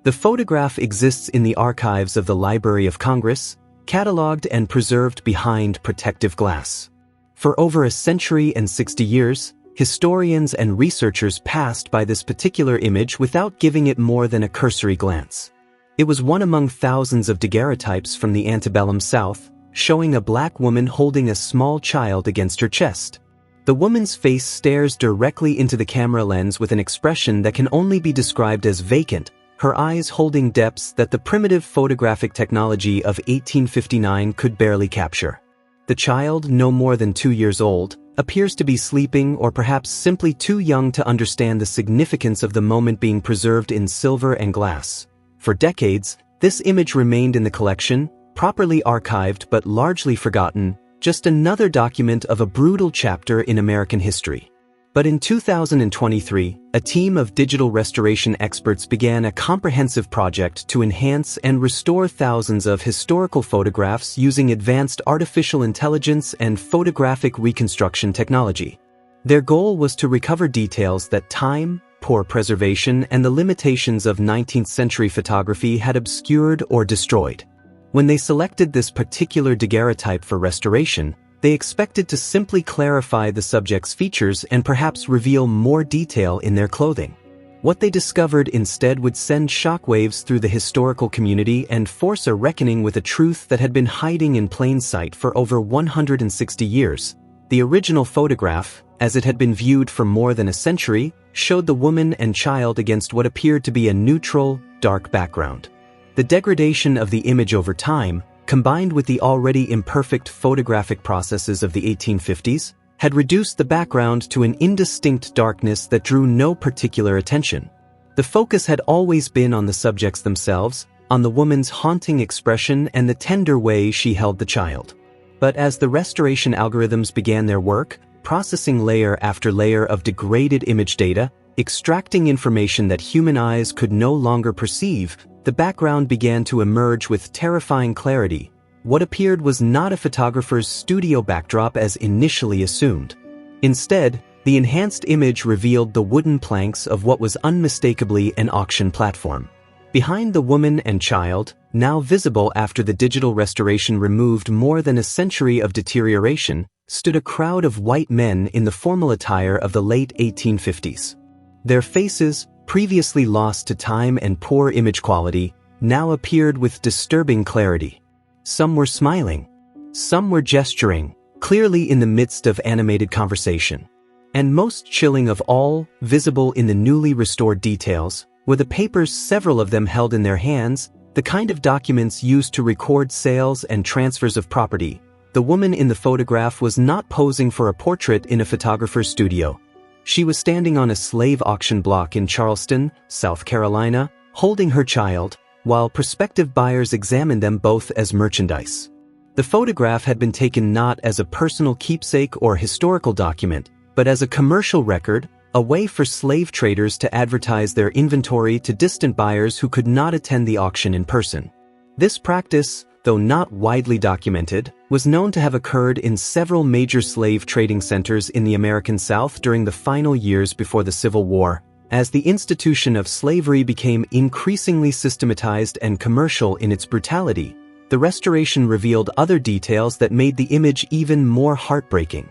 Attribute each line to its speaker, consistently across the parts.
Speaker 1: The photograph exists in the archives of the Library of Congress, cataloged and preserved behind protective glass. For over a century and 60 years, historians and researchers passed by this particular image without giving it more than a cursory glance. It was one among thousands of daguerreotypes from the antebellum South, showing a black woman holding a small child against her chest. The woman's face stares directly into the camera lens with an expression that can only be described as vacant, her eyes holding depths that the primitive photographic technology of 1859 could barely capture. The child, no more than 2 years old, appears to be sleeping or perhaps simply too young to understand the significance of the moment being preserved in silver and glass. For decades, this image remained in the collection, properly archived but largely forgotten, just another document of a brutal chapter in American history. But in 2023, a team of digital restoration experts began a comprehensive project to enhance and restore thousands of historical photographs using advanced artificial intelligence and photographic reconstruction technology. Their goal was to recover details that time, poor preservation, and the limitations of 19th-century photography had obscured or destroyed. When they selected this particular daguerreotype for restoration, they expected to simply clarify the subject's features and perhaps reveal more detail in their clothing. What they discovered instead would send shockwaves through the historical community and force a reckoning with a truth that had been hiding in plain sight for over 160 years. The original photograph, as it had been viewed for more than a century, showed the woman and child against what appeared to be a neutral, dark background. The degradation of the image over time, combined with the already imperfect photographic processes of the 1850s, had reduced the background to an indistinct darkness that drew no particular attention. The focus had always been on the subjects themselves, on the woman's haunting expression and the tender way she held the child. But as the restoration algorithms began their work, processing layer after layer of degraded image data, extracting information that human eyes could no longer perceive, the background began to emerge with terrifying clarity. What appeared was not a photographer's studio backdrop as initially assumed. Instead, the enhanced image revealed the wooden planks of what was unmistakably an auction platform. Behind the woman and child, now visible after the digital restoration removed more than a century of deterioration, stood a crowd of white men in the formal attire of the late 1850s. Their faces, previously lost to time and poor image quality, now appeared with disturbing clarity. Some were smiling. Some were gesturing, clearly in the midst of animated conversation. And most chilling of all, visible in the newly restored details, were the papers several of them held in their hands, the kind of documents used to record sales and transfers of property. The woman in the photograph was not posing for a portrait in a photographer's studio. She was standing on a slave auction block in Charleston, South Carolina, holding her child, while prospective buyers examined them both as merchandise. The photograph had been taken not as a personal keepsake or historical document, but as a commercial record, a way for slave traders to advertise their inventory to distant buyers who could not attend the auction in person. This practice, though not widely documented, was known to have occurred in several major slave trading centers in the American South during the final years before the Civil War. As the institution of slavery became increasingly systematized and commercial in its brutality, the restoration revealed other details that made the image even more heartbreaking.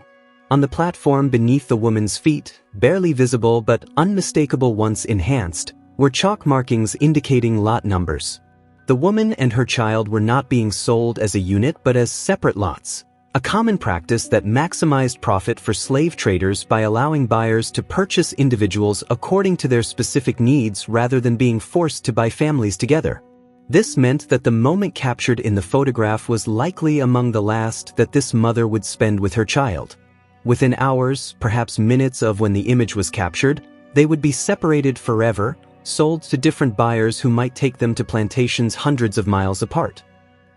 Speaker 1: On the platform beneath the woman's feet, barely visible but unmistakable once enhanced, were chalk markings indicating lot numbers. The woman and her child were not being sold as a unit but as separate lots, a common practice that maximized profit for slave traders by allowing buyers to purchase individuals according to their specific needs rather than being forced to buy families together. This meant that the moment captured in the photograph was likely among the last that this mother would spend with her child. Within hours, perhaps minutes of when the image was captured, they would be separated forever, sold to different buyers who might take them to plantations hundreds of miles apart.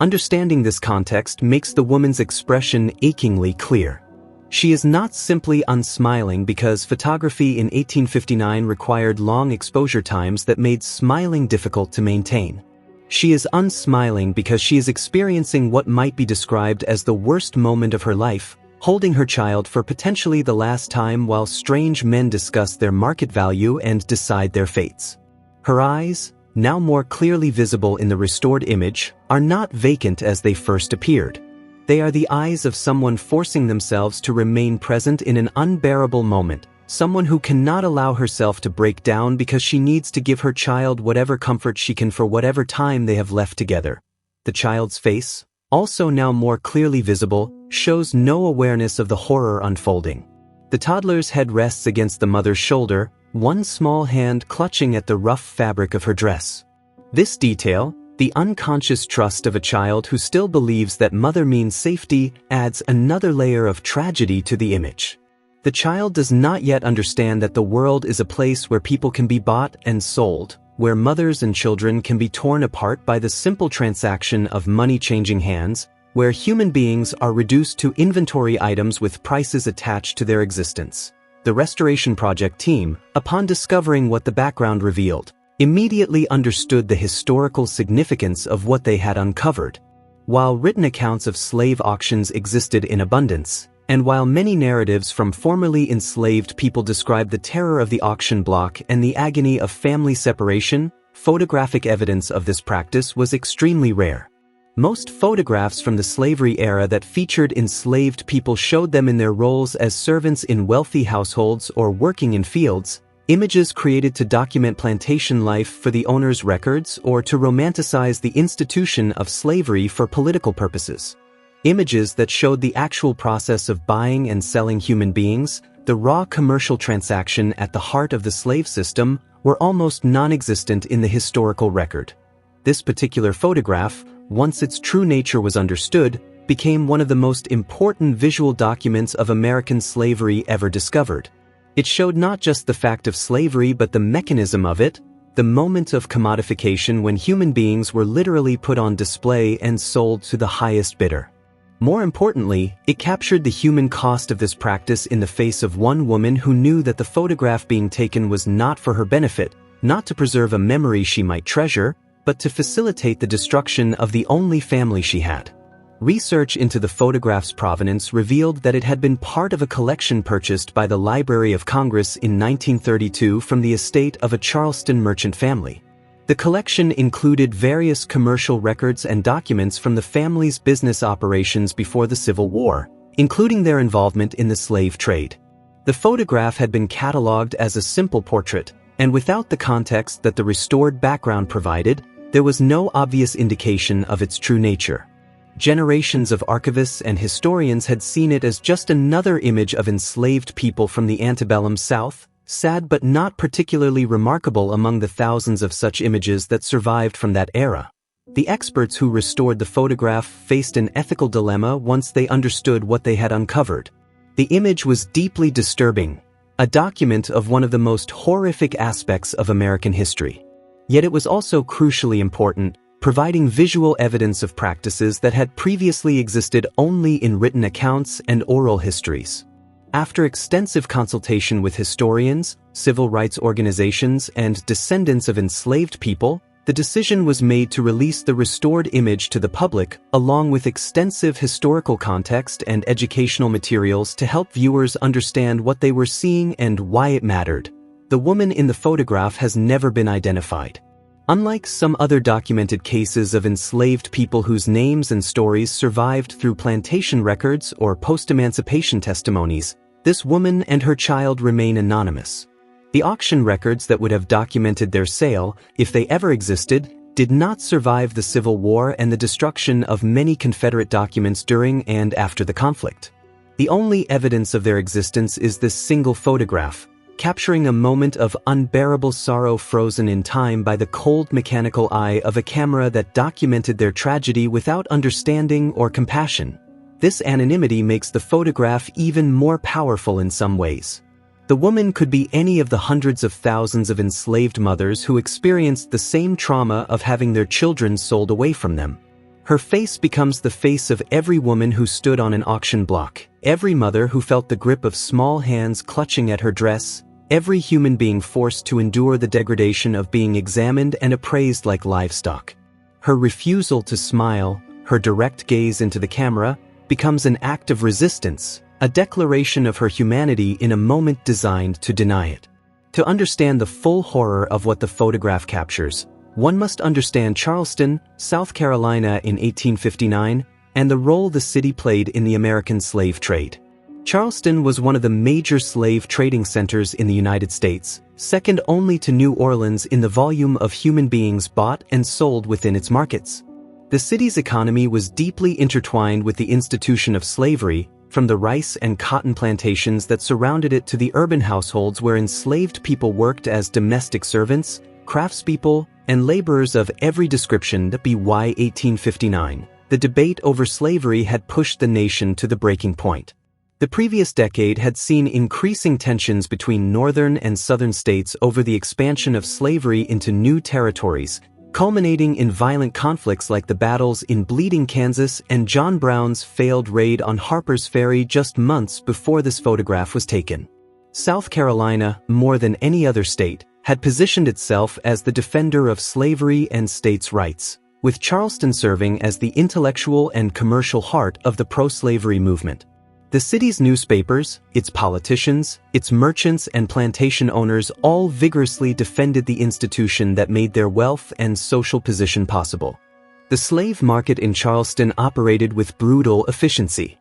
Speaker 1: Understanding this context makes the woman's expression achingly clear. She is not simply unsmiling because photography in 1859 required long exposure times that made smiling difficult to maintain. She is unsmiling because she is experiencing what might be described as the worst moment of her life, holding her child for potentially the last time while strange men discuss their market value and decide their fates. Her eyes, now more clearly visible in the restored image, are not vacant as they first appeared. They are the eyes of someone forcing themselves to remain present in an unbearable moment, someone who cannot allow herself to break down because she needs to give her child whatever comfort she can for whatever time they have left together. The child's face, also now more clearly visible, shows no awareness of the horror unfolding. The toddler's head rests against the mother's shoulder, one small hand clutching at the rough fabric of her dress. This detail, the unconscious trust of a child who still believes that mother means safety, adds another layer of tragedy to the image. The child does not yet understand that the world is a place where people can be bought and sold, where mothers and children can be torn apart by the simple transaction of money changing hands, where human beings are reduced to inventory items with prices attached to their existence. The Restoration Project team, upon discovering what the background revealed, immediately understood the historical significance of what they had uncovered. While written accounts of slave auctions existed in abundance, and while many narratives from formerly enslaved people describe the terror of the auction block and the agony of family separation, photographic evidence of this practice was extremely rare. Most photographs from the slavery era that featured enslaved people showed them in their roles as servants in wealthy households or working in fields, images created to document plantation life for the owner's records or to romanticize the institution of slavery for political purposes. Images that showed the actual process of buying and selling human beings, the raw commercial transaction at the heart of the slave system, were almost non-existent in the historical record. This particular photograph, once its true nature was understood, became one of the most important visual documents of American slavery ever discovered. It showed not just the fact of slavery but the mechanism of it, the moment of commodification when human beings were literally put on display and sold to the highest bidder. More importantly, it captured the human cost of this practice in the face of one woman who knew that the photograph being taken was not for her benefit, not to preserve a memory she might treasure, but to facilitate the destruction of the only family she had. Research into the photograph's provenance revealed that it had been part of a collection purchased by the Library of Congress in 1932 from the estate of a Charleston merchant family. The collection included various commercial records and documents from the family's business operations before the Civil War, including their involvement in the slave trade. The photograph had been catalogued as a simple portrait, and without the context that the restored background provided, there was no obvious indication of its true nature. Generations of archivists and historians had seen it as just another image of enslaved people from the antebellum South, sad but not particularly remarkable among the thousands of such images that survived from that era. The experts who restored the photograph faced an ethical dilemma once they understood what they had uncovered. The image was deeply disturbing, a document of one of the most horrific aspects of American history. Yet it was also crucially important, providing visual evidence of practices that had previously existed only in written accounts and oral histories. After extensive consultation with historians, civil rights organizations, and descendants of enslaved people, the decision was made to release the restored image to the public, along with extensive historical context and educational materials to help viewers understand what they were seeing and why it mattered. The woman in the photograph has never been identified. Unlike some other documented cases of enslaved people whose names and stories survived through plantation records or post-emancipation testimonies, this woman and her child remain anonymous. The auction records that would have documented their sale, if they ever existed, did not survive the Civil War and the destruction of many Confederate documents during and after the conflict. The only evidence of their existence is this single photograph, capturing a moment of unbearable sorrow frozen in time by the cold mechanical eye of a camera that documented their tragedy without understanding or compassion. This anonymity makes the photograph even more powerful in some ways. The woman could be any of the hundreds of thousands of enslaved mothers who experienced the same trauma of having their children sold away from them. Her face becomes the face of every woman who stood on an auction block, every mother who felt the grip of small hands clutching at her dress, every human being forced to endure the degradation of being examined and appraised like livestock. Her refusal to smile, her direct gaze into the camera, becomes an act of resistance, a declaration of her humanity in a moment designed to deny it. To understand the full horror of what the photograph captures, one must understand Charleston, South Carolina in 1859, and the role the city played in the American slave trade. Charleston was one of the major slave trading centers in the United States, second only to New Orleans in the volume of human beings bought and sold within its markets. The city's economy was deeply intertwined with the institution of slavery, from the rice and cotton plantations that surrounded it to the urban households where enslaved people worked as domestic servants, craftspeople, and laborers of every description. By 1859, the debate over slavery had pushed the nation to the breaking point. The previous decade had seen increasing tensions between northern and southern states over the expansion of slavery into new territories, culminating in violent conflicts like the battles in Bleeding, Kansas, and John Brown's failed raid on Harper's Ferry just months before this photograph was taken. South Carolina, more than any other state, had positioned itself as the defender of slavery and states' rights, with Charleston serving as the intellectual and commercial heart of the pro-slavery movement. The city's newspapers, its politicians, its merchants and plantation owners all vigorously defended the institution that made their wealth and social position possible. The slave market in Charleston operated with brutal efficiency.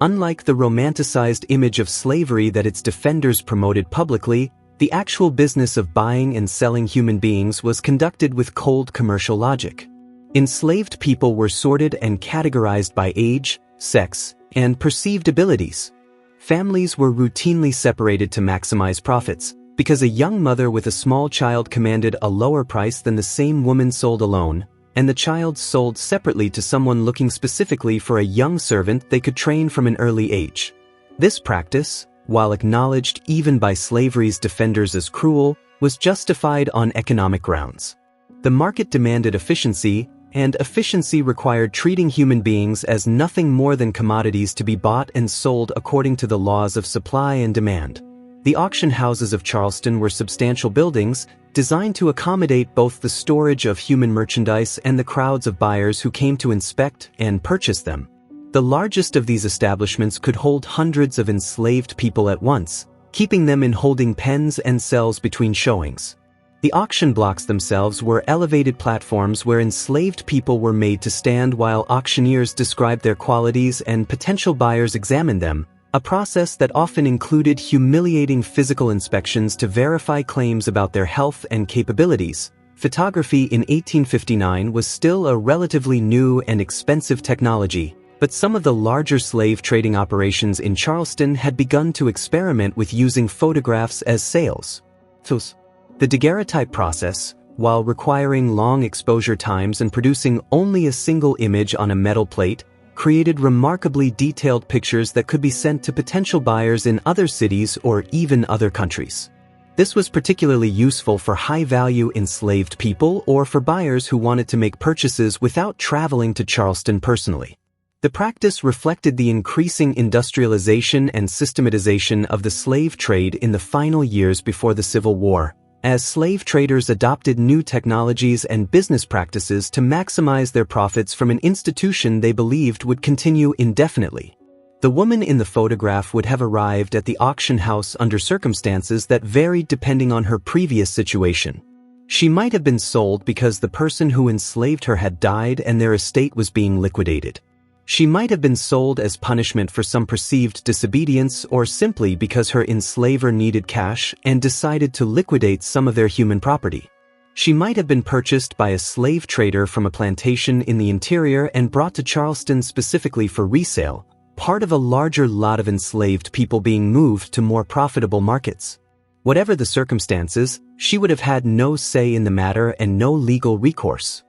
Speaker 1: Unlike the romanticized image of slavery that its defenders promoted publicly, the actual business of buying and selling human beings was conducted with cold commercial logic. Enslaved people were sorted and categorized by age, sex, and perceived abilities. Families were routinely separated to maximize profits, because a young mother with a small child commanded a lower price than the same woman sold alone, and the child sold separately to someone looking specifically for a young servant they could train from an early age. This practice, while acknowledged even by slavery's defenders as cruel, was justified on economic grounds. The market demanded efficiency, and efficiency required treating human beings as nothing more than commodities to be bought and sold according to the laws of supply and demand. The auction houses of Charleston were substantial buildings designed to accommodate both the storage of human merchandise and the crowds of buyers who came to inspect and purchase them. The largest of these establishments could hold hundreds of enslaved people at once, keeping them in holding pens and cells between showings. The auction blocks themselves were elevated platforms where enslaved people were made to stand while auctioneers described their qualities and potential buyers examined them, a process that often included humiliating physical inspections to verify claims about their health and capabilities. Photography in 1859 was still a relatively new and expensive technology, but some of the larger slave trading operations in Charleston had begun to experiment with using photographs as sales tools. The daguerreotype process, while requiring long exposure times and producing only a single image on a metal plate, created remarkably detailed pictures that could be sent to potential buyers in other cities or even other countries. This was particularly useful for high-value enslaved people or for buyers who wanted to make purchases without traveling to Charleston personally. The practice reflected the increasing industrialization and systematization of the slave trade in the final years before the Civil War, as slave traders adopted new technologies and business practices to maximize their profits from an institution they believed would continue indefinitely. The woman in the photograph would have arrived at the auction house under circumstances that varied depending on her previous situation. She might have been sold because the person who enslaved her had died and their estate was being liquidated. She might have been sold as punishment for some perceived disobedience or simply because her enslaver needed cash and decided to liquidate some of their human property. She might have been purchased by a slave trader from a plantation in the interior and brought to Charleston specifically for resale, part of a larger lot of enslaved people being moved to more profitable markets. Whatever the circumstances, she would have had no say in the matter and no legal recourse.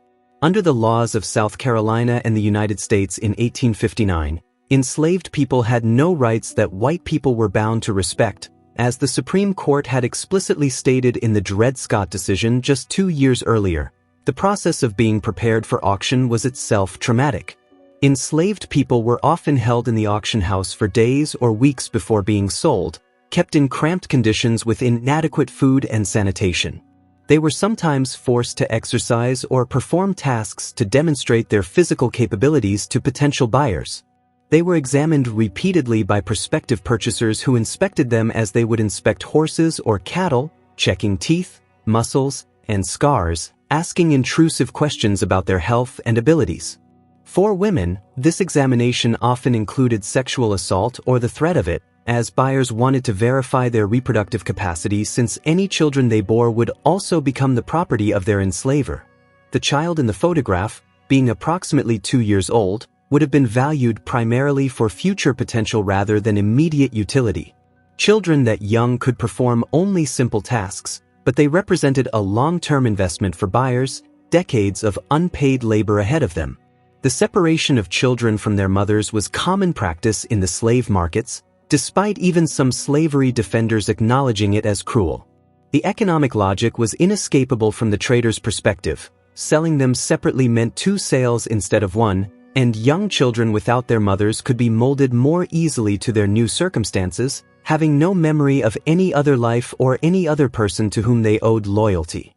Speaker 1: Under the laws of South Carolina and the United States in 1859, enslaved people had no rights that white people were bound to respect, as the Supreme Court had explicitly stated in the Dred Scott decision just 2 years earlier. The process of being prepared for auction was itself traumatic. Enslaved people were often held in the auction house for days or weeks before being sold, kept in cramped conditions with inadequate food and sanitation. They were sometimes forced to exercise or perform tasks to demonstrate their physical capabilities to potential buyers. They were examined repeatedly by prospective purchasers who inspected them as they would inspect horses or cattle, checking teeth, muscles, and scars, asking intrusive questions about their health and abilities. For women, this examination often included sexual assault or the threat of it, as buyers wanted to verify their reproductive capacity since any children they bore would also become the property of their enslaver. The child in the photograph, being approximately 2 years old, would have been valued primarily for future potential rather than immediate utility. Children that young could perform only simple tasks, but they represented a long-term investment for buyers, decades of unpaid labor ahead of them. The separation of children from their mothers was common practice in the slave markets, despite even some slavery defenders acknowledging it as cruel. The economic logic was inescapable from the trader's perspective. Selling them separately meant 2 sales instead of 1, and young children without their mothers could be molded more easily to their new circumstances, having no memory of any other life or any other person to whom they owed loyalty.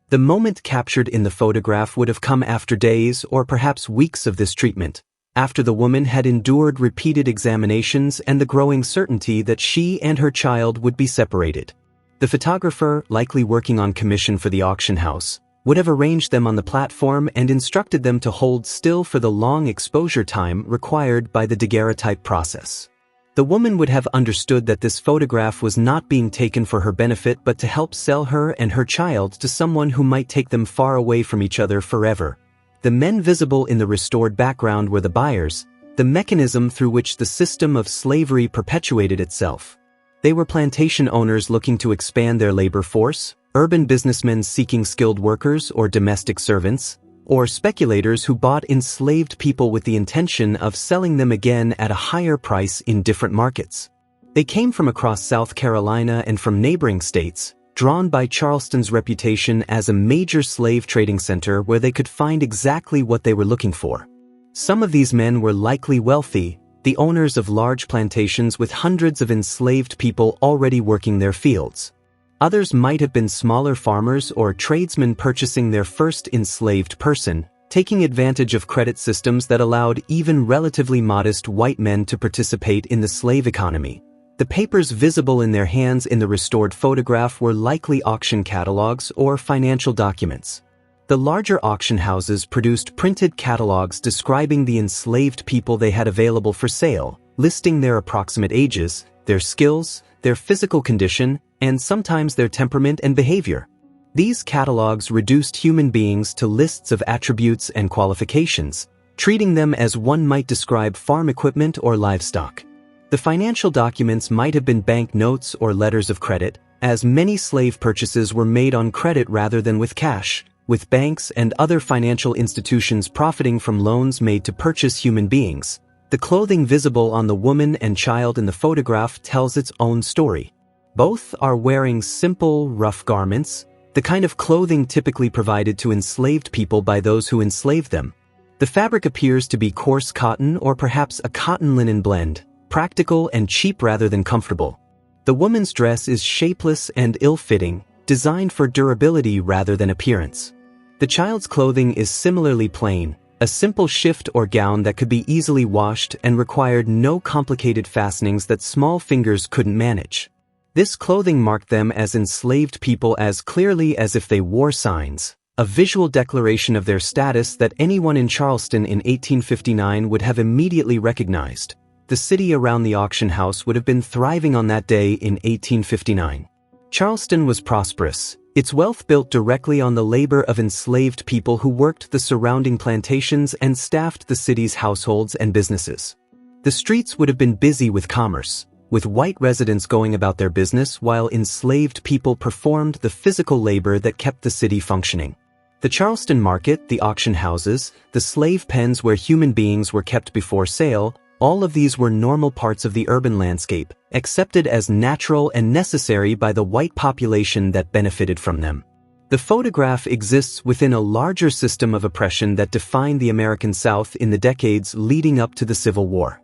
Speaker 1: The moment captured in the photograph would have come after days or perhaps weeks of this treatment, after the woman had endured repeated examinations and the growing certainty that she and her child would be separated. The photographer, likely working on commission for the auction house, would have arranged them on the platform and instructed them to hold still for the long exposure time required by the daguerreotype process. The woman would have understood that this photograph was not being taken for her benefit but to help sell her and her child to someone who might take them far away from each other forever. The men visible in the restored background were the buyers, the mechanism through which the system of slavery perpetuated itself. They were plantation owners looking to expand their labor force, urban businessmen seeking skilled workers or domestic servants, or speculators who bought enslaved people with the intention of selling them again at a higher price in different markets. They came from across South Carolina and from neighboring states, drawn by Charleston's reputation as a major slave trading center where they could find exactly what they were looking for. Some of these men were likely wealthy, the owners of large plantations with hundreds of enslaved people already working their fields. Others might have been smaller farmers or tradesmen purchasing their first enslaved person, taking advantage of credit systems that allowed even relatively modest white men to participate in the slave economy. The papers visible in their hands in the restored photograph were likely auction catalogs or financial documents. The larger auction houses produced printed catalogs describing the enslaved people they had available for sale, listing their approximate ages, their skills, their physical condition, and sometimes their temperament and behavior. These catalogs reduced human beings to lists of attributes and qualifications, treating them as one might describe farm equipment or livestock. The financial documents might have been bank notes or letters of credit, as many slave purchases were made on credit rather than with cash, with banks and other financial institutions profiting from loans made to purchase human beings. The clothing visible on the woman and child in the photograph tells its own story. Both are wearing simple, rough garments, the kind of clothing typically provided to enslaved people by those who enslaved them. The fabric appears to be coarse cotton or perhaps a cotton-linen blend, practical and cheap rather than comfortable. The woman's dress is shapeless and ill-fitting, designed for durability rather than appearance. The child's clothing is similarly plain, a simple shift or gown that could be easily washed and required no complicated fastenings that small fingers couldn't manage. This clothing marked them as enslaved people as clearly as if they wore signs, a visual declaration of their status that anyone in Charleston in 1859 would have immediately recognized. The city around the auction house would have been thriving on that day in 1859. Charleston was prosperous, its wealth built directly on the labor of enslaved people who worked the surrounding plantations and staffed the city's households and businesses. The streets would have been busy with commerce, with white residents going about their business while enslaved people performed the physical labor that kept the city functioning. The Charleston market, the auction houses, the slave pens where human beings were kept before sale, all of these were normal parts of the urban landscape, accepted as natural and necessary by the white population that benefited from them. The photograph exists within a larger system of oppression that defined the American South in the decades leading up to the Civil War.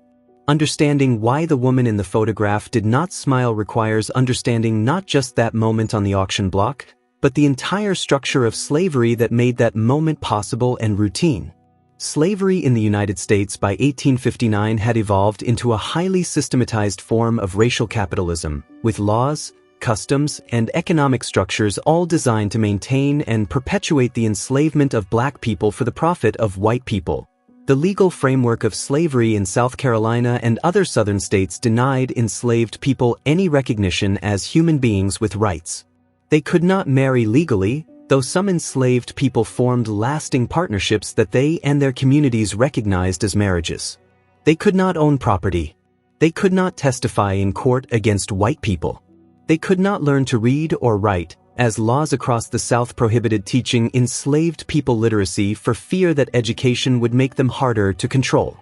Speaker 1: Understanding why the woman in the photograph did not smile requires understanding not just that moment on the auction block, but the entire structure of slavery that made that moment possible and routine. Slavery in the United States by 1859 had evolved into a highly systematized form of racial capitalism, with laws, customs, and economic structures all designed to maintain and perpetuate the enslavement of black people for the profit of white people. The legal framework of slavery in South Carolina and other southern states denied enslaved people any recognition as human beings with rights. They could not marry legally, though some enslaved people formed lasting partnerships that they and their communities recognized as marriages. They could not own property. They could not testify in court against white people. They could not learn to read or write, as laws across the South prohibited teaching enslaved people literacy for fear that education would make them harder to control.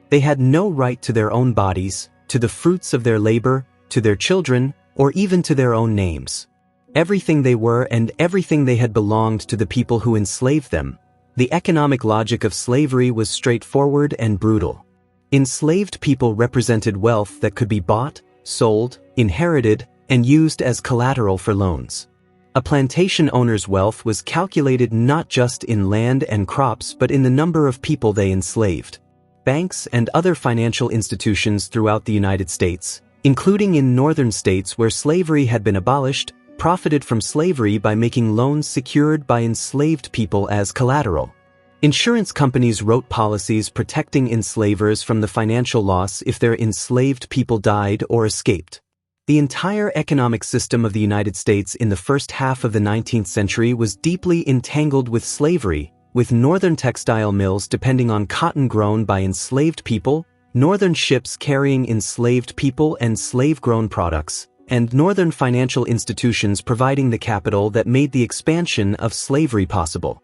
Speaker 1: They had no right to their own bodies, to the fruits of their labor, to their children, or even to their own names. Everything they were and everything they had belonged to the people who enslaved them. The economic logic of slavery was straightforward and brutal. Enslaved people represented wealth that could be bought, sold, inherited, and used as collateral for loans. A plantation owner's wealth was calculated not just in land and crops but in the number of people they enslaved. Banks and other financial institutions throughout the United States, including in northern states where slavery had been abolished, profited from slavery by making loans secured by enslaved people as collateral. Insurance companies wrote policies protecting enslavers from the financial loss if their enslaved people died or escaped. The entire economic system of the United States in the first half of the 19th century was deeply entangled with slavery, with northern textile mills depending on cotton grown by enslaved people, northern ships carrying enslaved people and slave-grown products, and northern financial institutions providing the capital that made the expansion of slavery possible.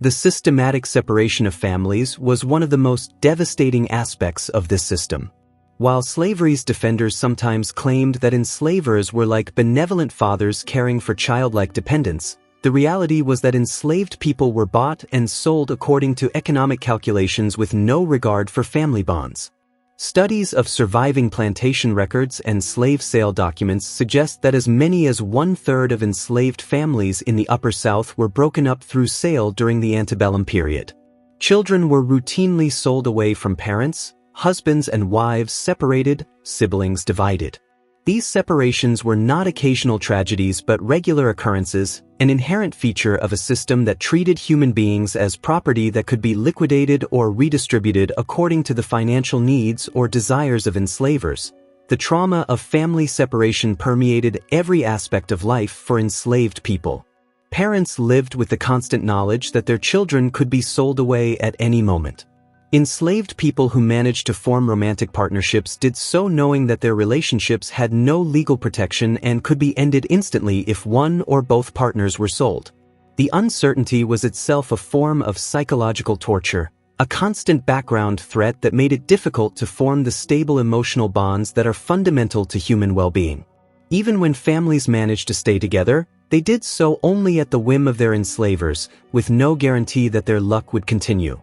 Speaker 1: The systematic separation of families was one of the most devastating aspects of this system. While slavery's defenders sometimes claimed that enslavers were like benevolent fathers caring for childlike dependents, the reality was that enslaved people were bought and sold according to economic calculations with no regard for family bonds. Studies of surviving plantation records and slave sale documents suggest that as many as 1/3 of enslaved families in the Upper South were broken up through sale during the antebellum period. Children were routinely sold away from parents, husbands and wives separated, siblings divided. These separations were not occasional tragedies but regular occurrences, an inherent feature of a system that treated human beings as property that could be liquidated or redistributed according to the financial needs or desires of enslavers. The trauma of family separation permeated every aspect of life for enslaved people. Parents lived with the constant knowledge that their children could be sold away at any moment. Enslaved people who managed to form romantic partnerships did so knowing that their relationships had no legal protection and could be ended instantly if one or both partners were sold. The uncertainty was itself a form of psychological torture, a constant background threat that made it difficult to form the stable emotional bonds that are fundamental to human well-being. Even when families managed to stay together, they did so only at the whim of their enslavers, with no guarantee that their luck would continue.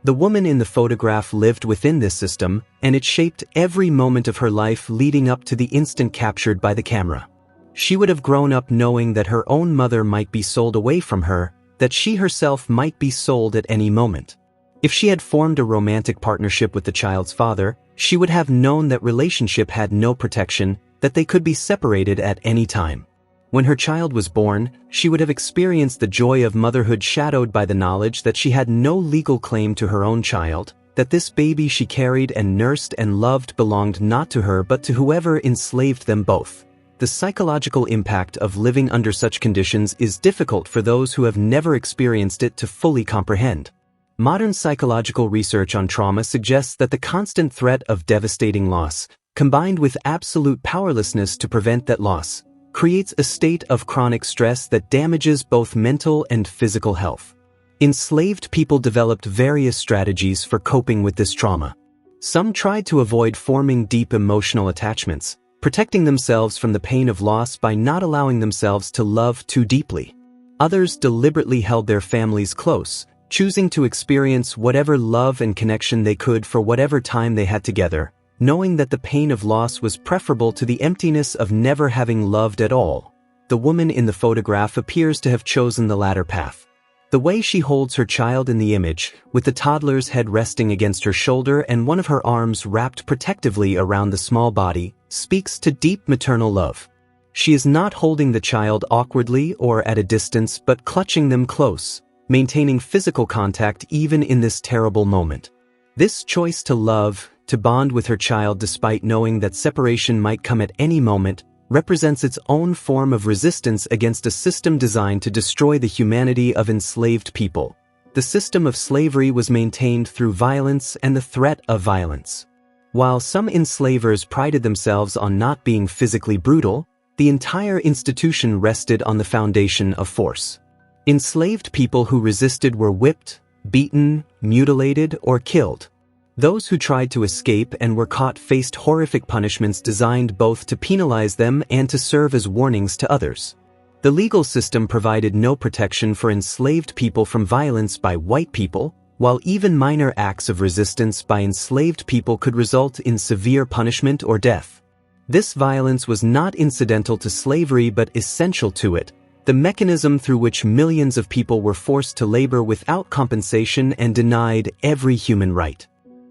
Speaker 1: The woman in the photograph lived within this system, and it shaped every moment of her life leading up to the instant captured by the camera. She would have grown up knowing that her own mother might be sold away from her, that she herself might be sold at any moment. If she had formed a romantic partnership with the child's father, she would have known that relationship had no protection, that they could be separated at any time. When her child was born, she would have experienced the joy of motherhood shadowed by the knowledge that she had no legal claim to her own child, that this baby she carried and nursed and loved belonged not to her but to whoever enslaved them both. The psychological impact of living under such conditions is difficult for those who have never experienced it to fully comprehend. Modern psychological research on trauma suggests that the constant threat of devastating loss, combined with absolute powerlessness to prevent that loss, creates a state of chronic stress that damages both mental and physical health. Enslaved people developed various strategies for coping with this trauma. Some tried to avoid forming deep emotional attachments, protecting themselves from the pain of loss by not allowing themselves to love too deeply. Others deliberately held their families close, choosing to experience whatever love and connection they could for whatever time they had together, knowing that the pain of loss was preferable to the emptiness of never having loved at all. The woman in the photograph appears to have chosen the latter path. The way she holds her child in the image, with the toddler's head resting against her shoulder and one of her arms wrapped protectively around the small body, speaks to deep maternal love. She is not holding the child awkwardly or at a distance but clutching them close, maintaining physical contact even in this terrible moment. This choice to love, to bond with her child despite knowing that separation might come at any moment, represents its own form of resistance against a system designed to destroy the humanity of enslaved people. The system of slavery was maintained through violence and the threat of violence. While some enslavers prided themselves on not being physically brutal, the entire institution rested on the foundation of force. Enslaved people who resisted were whipped, beaten, mutilated, or killed. Those who tried to escape and were caught faced horrific punishments designed both to penalize them and to serve as warnings to others. The legal system provided no protection for enslaved people from violence by white people, while even minor acts of resistance by enslaved people could result in severe punishment or death. This violence was not incidental to slavery but essential to it, the mechanism through which millions of people were forced to labor without compensation and denied every human right.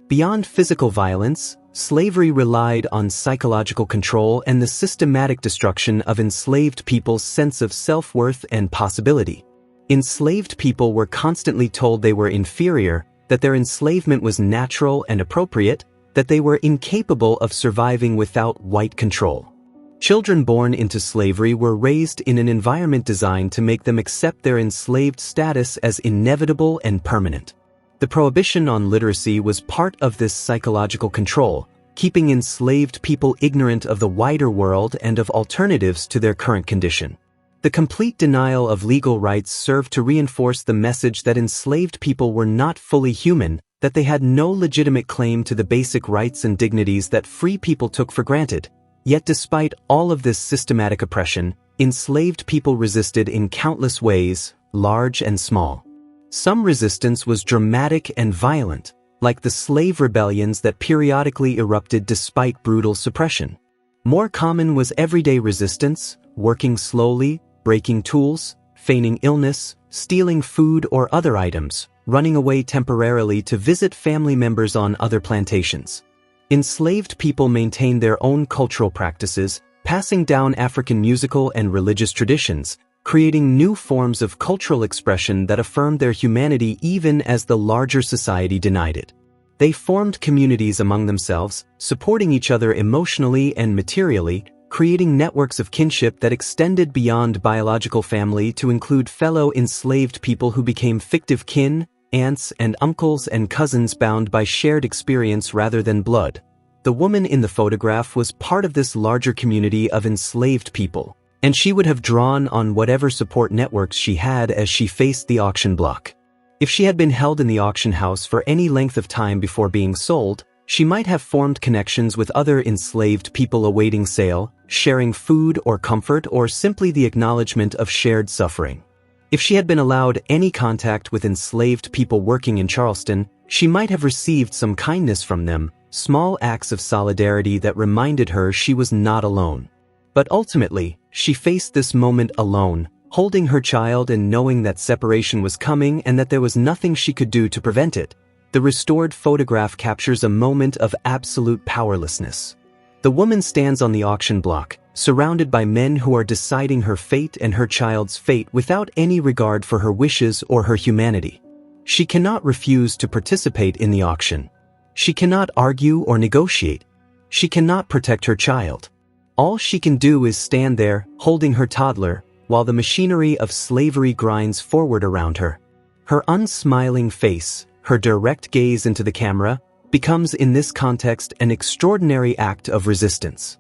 Speaker 1: Beyond physical violence, slavery relied on psychological control and the systematic destruction of enslaved people's sense of self-worth and possibility. Enslaved people were constantly told they were inferior, that their enslavement was natural and appropriate, that they were incapable of surviving without white control. Children born into slavery were raised in an environment designed to make them accept their enslaved status as inevitable and permanent. The prohibition on literacy was part of this psychological control, keeping enslaved people ignorant of the wider world and of alternatives to their current condition. The complete denial of legal rights served to reinforce the message that enslaved people were not fully human, that they had no legitimate claim to the basic rights and dignities that free people took for granted. Yet despite all of this systematic oppression, enslaved people resisted in countless ways, large and small. Some resistance was dramatic and violent, like the slave rebellions that periodically erupted despite brutal suppression. More common was everyday resistance, working slowly, breaking tools, feigning illness, stealing food or other items, running away temporarily to visit family members on other plantations. Enslaved people maintained their own cultural practices, passing down African musical and religious traditions, creating new forms of cultural expression that affirmed their humanity even as the larger society denied it. They formed communities among themselves, supporting each other emotionally and materially, creating networks of kinship that extended beyond biological family to include fellow enslaved people who became fictive kin, aunts and uncles and cousins bound by shared experience rather than blood. The woman in the photograph was part of this larger community of enslaved people, and she would have drawn on whatever support networks she had as she faced the auction block. If she had been held in the auction house for any length of time before being sold, she might have formed connections with other enslaved people awaiting sale, sharing food or comfort or simply the acknowledgement of shared suffering. If she had been allowed any contact with enslaved people working in Charleston, she might have received some kindness from them, small acts of solidarity that reminded her she was not alone. But ultimately, she faced this moment alone, holding her child and knowing that separation was coming and that there was nothing she could do to prevent it. The restored photograph captures a moment of absolute powerlessness. The woman stands on the auction block, surrounded by men who are deciding her fate and her child's fate without any regard for her wishes or her humanity. She cannot refuse to participate in the auction. She cannot argue or negotiate. She cannot protect her child. All she can do is stand there, holding her toddler, while the machinery of slavery grinds forward around her. Her unsmiling face, her direct gaze into the camera, becomes in this context an extraordinary act of resistance.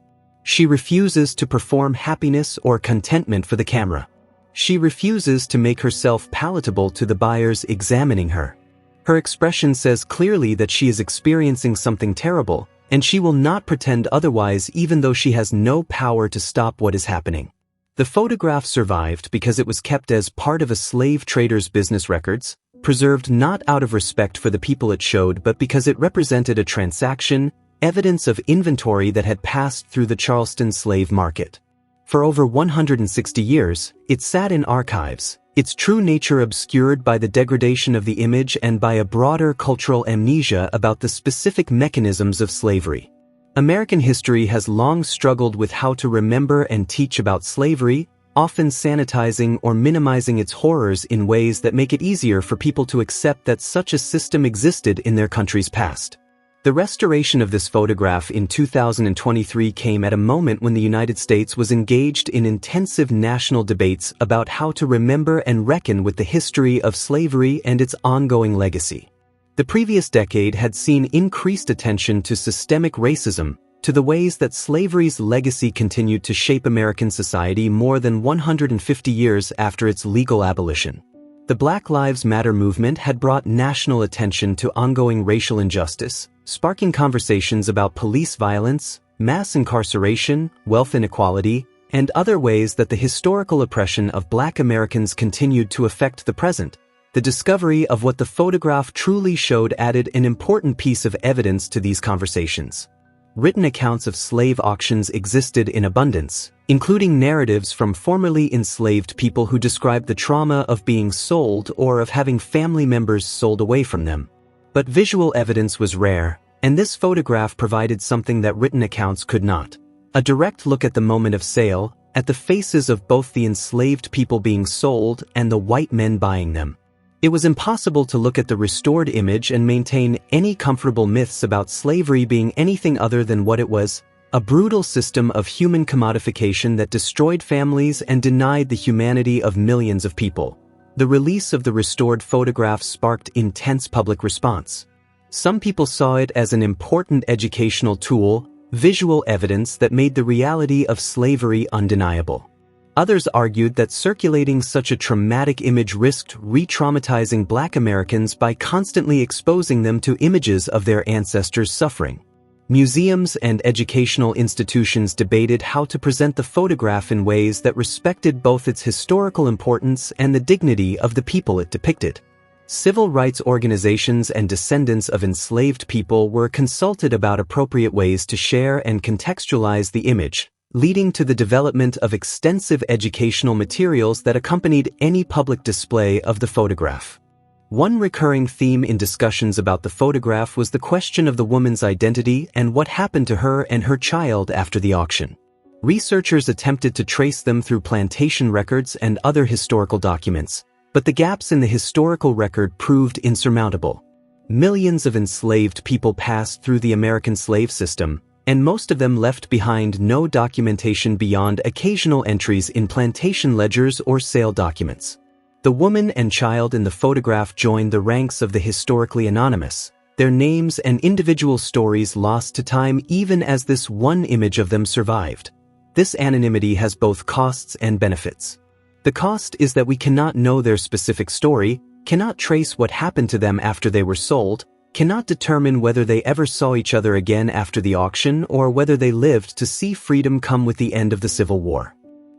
Speaker 1: She refuses to perform happiness or contentment for the camera. She refuses to make herself palatable to the buyers examining her. Her expression says clearly that she is experiencing something terrible, and she will not pretend otherwise even though she has no power to stop what is happening. The photograph survived because it was kept as part of a slave trader's business records, preserved not out of respect for the people it showed but because it represented a transaction, evidence of inventory that had passed through the Charleston slave market. For over 160 years, it sat in archives, its true nature obscured by the degradation of the image and by a broader cultural amnesia about the specific mechanisms of slavery. American history has long struggled with how to remember and teach about slavery, often sanitizing or minimizing its horrors in ways that make it easier for people to accept that such a system existed in their country's past. The restoration of this photograph in 2023 came at a moment when the United States was engaged in intensive national debates about how to remember and reckon with the history of slavery and its ongoing legacy. The previous decade had seen increased attention to systemic racism, to the ways that slavery's legacy continued to shape American society more than 150 years after its legal abolition. The Black Lives Matter movement had brought national attention to ongoing racial injustice, sparking conversations about police violence, mass incarceration, wealth inequality, and other ways that the historical oppression of Black Americans continued to affect the present. The discovery of what the photograph truly showed added an important piece of evidence to these conversations. Written accounts of slave auctions existed in abundance, including narratives from formerly enslaved people who described the trauma of being sold or of having family members sold away from them. But visual evidence was rare, and this photograph provided something that written accounts could not: a direct look at the moment of sale, at the faces of both the enslaved people being sold and the white men buying them. It was impossible to look at the restored image and maintain any comfortable myths about slavery being anything other than what it was: a brutal system of human commodification that destroyed families and denied the humanity of millions of people. The release of the restored photograph sparked intense public response. Some people saw it as an important educational tool, visual evidence that made the reality of slavery undeniable. Others argued that circulating such a traumatic image risked re-traumatizing Black Americans by constantly exposing them to images of their ancestors' suffering. Museums and educational institutions debated how to present the photograph in ways that respected both its historical importance and the dignity of the people it depicted. Civil rights organizations and descendants of enslaved people were consulted about appropriate ways to share and contextualize the image, leading to the development of extensive educational materials that accompanied any public display of the photograph. One recurring theme in discussions about the photograph was the question of the woman's identity and what happened to her and her child after the auction. Researchers attempted to trace them through plantation records and other historical documents, but the gaps in the historical record proved insurmountable. Millions of enslaved people passed through the American slave system, and most of them left behind no documentation beyond occasional entries in plantation ledgers or sale documents. The woman and child in the photograph joined the ranks of the historically anonymous, their names and individual stories lost to time even as this one image of them survived. This anonymity has both costs and benefits. The cost is that we cannot know their specific story, cannot trace what happened to them after they were sold, cannot determine whether they ever saw each other again after the auction or whether they lived to see freedom come with the end of the Civil War.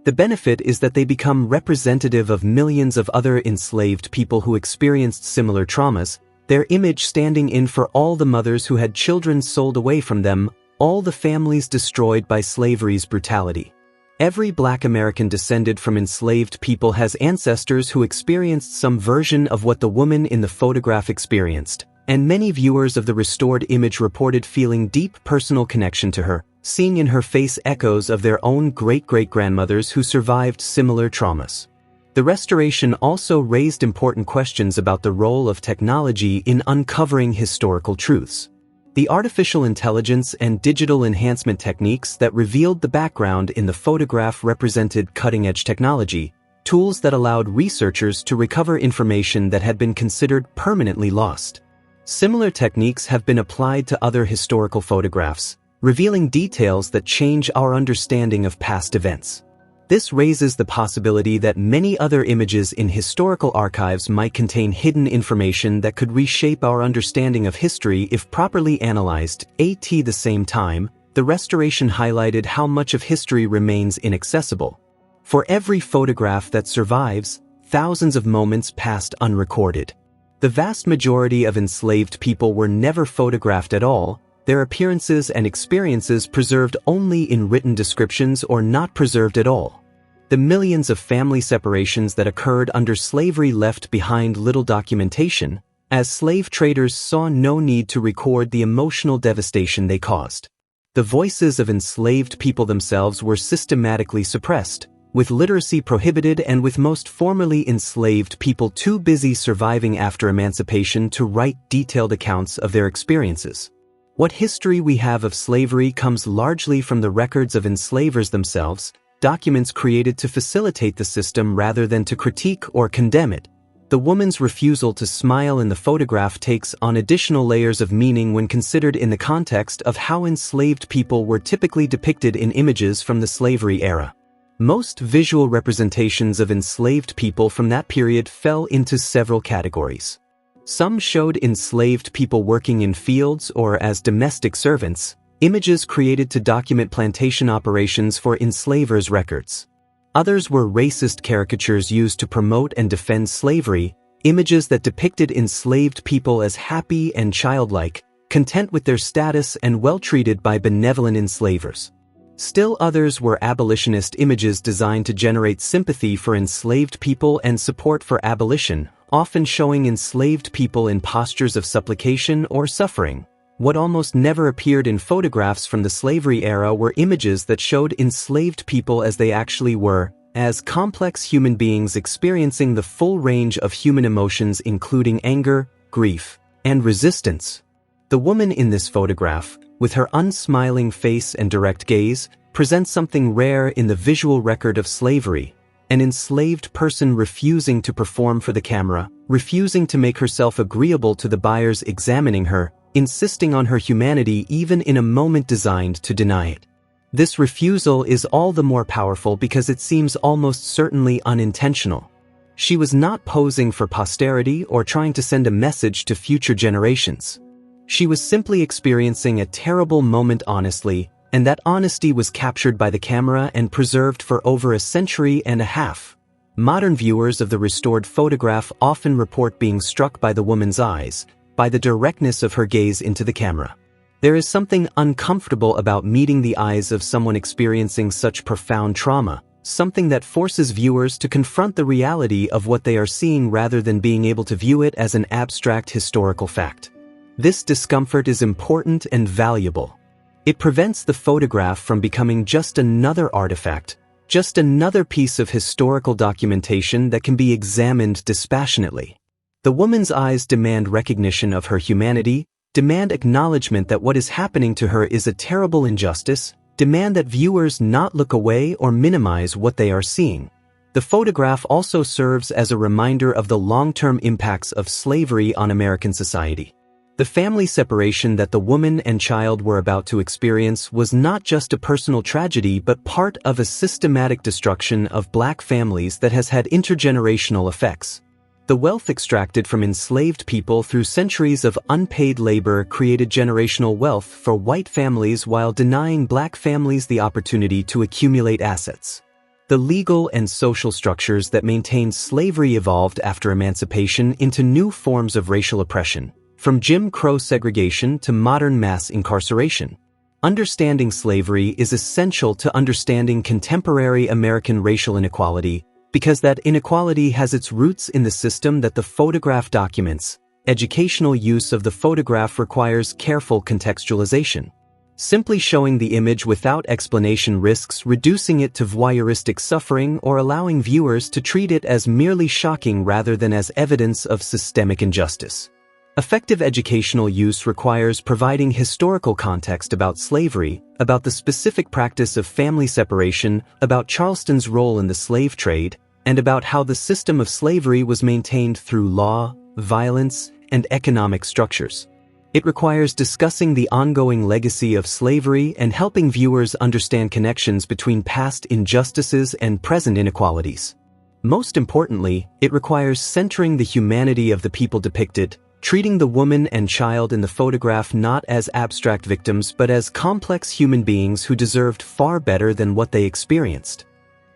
Speaker 1: The benefit is that they become representative of millions of other enslaved people who experienced similar traumas, their image standing in for all the mothers who had children sold away from them, all the families destroyed by slavery's brutality. Every Black American descended from enslaved people has ancestors who experienced some version of what the woman in the photograph experienced, and many viewers of the restored image reported feeling deep personal connection to her, seeing in her face echoes of their own great-great-grandmothers who survived similar traumas. The restoration also raised important questions about the role of technology in uncovering historical truths. The artificial intelligence and digital enhancement techniques that revealed the background in the photograph represented cutting-edge technology, tools that allowed researchers to recover information that had been considered permanently lost. Similar techniques have been applied to other historical photographs, revealing details that change our understanding of past events. This raises the possibility that many other images in historical archives might contain hidden information that could reshape our understanding of history if properly analyzed. At the same time, the restoration highlighted how much of history remains inaccessible. For every photograph that survives, thousands of moments passed unrecorded. The vast majority of enslaved people were never photographed at all, their appearances and experiences preserved only in written descriptions or not preserved at all. The millions of family separations that occurred under slavery left behind little documentation, as slave traders saw no need to record the emotional devastation they caused. The voices of enslaved people themselves were systematically suppressed, with literacy prohibited and with most formerly enslaved people too busy surviving after emancipation to write detailed accounts of their experiences. What history we have of slavery comes largely from the records of enslavers themselves, documents created to facilitate the system rather than to critique or condemn it. The woman's refusal to smile in the photograph takes on additional layers of meaning when considered in the context of how enslaved people were typically depicted in images from the slavery era. Most visual representations of enslaved people from that period fell into several categories. Some showed enslaved people working in fields or as domestic servants, images created to document plantation operations for enslavers' records. Others were racist caricatures used to promote and defend slavery, images that depicted enslaved people as happy and childlike, content with their status and well-treated by benevolent enslavers. Still others were abolitionist images designed to generate sympathy for enslaved people and support for abolition, often showing enslaved people in postures of supplication or suffering. What almost never appeared in photographs from the slavery era were images that showed enslaved people as they actually were, as complex human beings experiencing the full range of human emotions including anger, grief, and resistance. The woman in this photograph, with her unsmiling face and direct gaze, presents something rare in the visual record of slavery: an enslaved person refusing to perform for the camera, refusing to make herself agreeable to the buyers examining her, insisting on her humanity even in a moment designed to deny it. This refusal is all the more powerful because it seems almost certainly unintentional. She was not posing for posterity or trying to send a message to future generations. She was simply experiencing a terrible moment honestly, and that honesty was captured by the camera and preserved for over a century and a half. Modern viewers of the restored photograph often report being struck by the woman's eyes, by the directness of her gaze into the camera. There is something uncomfortable about meeting the eyes of someone experiencing such profound trauma, something that forces viewers to confront the reality of what they are seeing rather than being able to view it as an abstract historical fact. This discomfort is important and valuable. It prevents the photograph from becoming just another artifact, just another piece of historical documentation that can be examined dispassionately. The woman's eyes demand recognition of her humanity, demand acknowledgement that what is happening to her is a terrible injustice, demand that viewers not look away or minimize what they are seeing. The photograph also serves as a reminder of the long-term impacts of slavery on American society. The family separation that the woman and child were about to experience was not just a personal tragedy but part of a systematic destruction of black families that has had intergenerational effects. The wealth extracted from enslaved people through centuries of unpaid labor created generational wealth for white families while denying black families the opportunity to accumulate assets. The legal and social structures that maintained slavery evolved after emancipation into new forms of racial oppression, from Jim Crow segregation to modern mass incarceration. Understanding slavery is essential to understanding contemporary American racial inequality, because that inequality has its roots in the system that the photograph documents. Educational use of the photograph requires careful contextualization. Simply showing the image without explanation risks reducing it to voyeuristic suffering or allowing viewers to treat it as merely shocking rather than as evidence of systemic injustice. Effective educational use requires providing historical context about slavery, about the specific practice of family separation, about Charleston's role in the slave trade, and about how the system of slavery was maintained through law, violence, and economic structures. It requires discussing the ongoing legacy of slavery and helping viewers understand connections between past injustices and present inequalities. Most importantly, it requires centering the humanity of the people depicted, treating the woman and child in the photograph not as abstract victims but as complex human beings who deserved far better than what they experienced.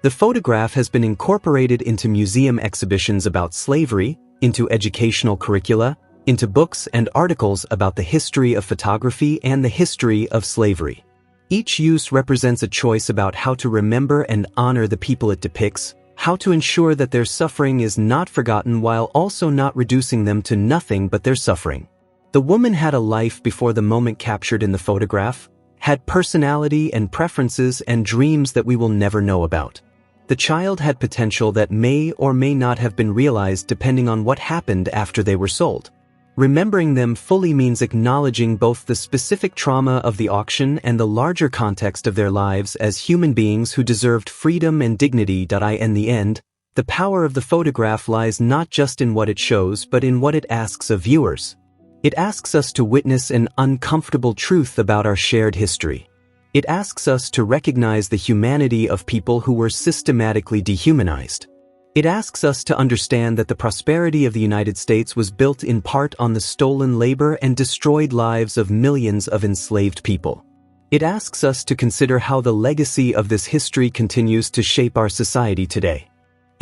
Speaker 1: The photograph has been incorporated into museum exhibitions about slavery, into educational curricula, into books and articles about the history of photography and the history of slavery. Each use represents a choice about how to remember and honor the people it depicts, how to ensure that their suffering is not forgotten while also not reducing them to nothing but their suffering. The woman had a life before the moment captured in the photograph, had personality and preferences and dreams that we will never know about. The child had potential that may or may not have been realized depending on what happened after they were sold. Remembering them fully means acknowledging both the specific trauma of the auction and the larger context of their lives as human beings who deserved freedom and dignity. In the end, the power of the photograph lies not just in what it shows but in what it asks of viewers. It asks us to witness an uncomfortable truth about our shared history. It asks us to recognize the humanity of people who were systematically dehumanized. It asks us to understand that the prosperity of the United States was built in part on the stolen labor and destroyed lives of millions of enslaved people. It asks us to consider how the legacy of this history continues to shape our society today.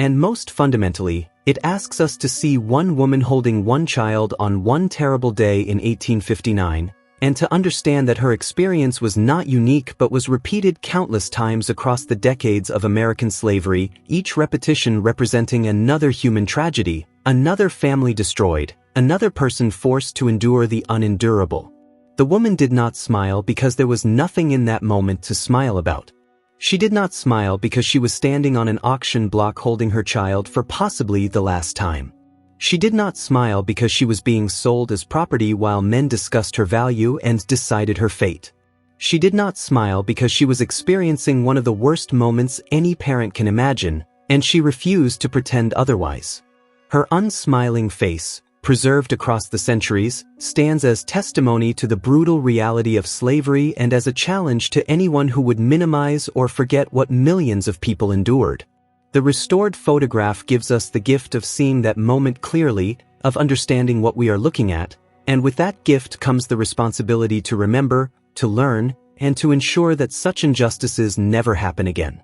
Speaker 1: And most fundamentally, it asks us to see one woman holding one child on one terrible day in 1859, and to understand that her experience was not unique but was repeated countless times across the decades of American slavery, each repetition representing another human tragedy, another family destroyed, another person forced to endure the unendurable. The woman did not smile because there was nothing in that moment to smile about. She did not smile because she was standing on an auction block holding her child for possibly the last time. She did not smile because she was being sold as property while men discussed her value and decided her fate. She did not smile because she was experiencing one of the worst moments any parent can imagine, and she refused to pretend otherwise. Her unsmiling face, preserved across the centuries, stands as testimony to the brutal reality of slavery and as a challenge to anyone who would minimize or forget what millions of people endured. The restored photograph gives us the gift of seeing that moment clearly, of understanding what we are looking at, and with that gift comes the responsibility to remember, to learn, and to ensure that such injustices never happen again.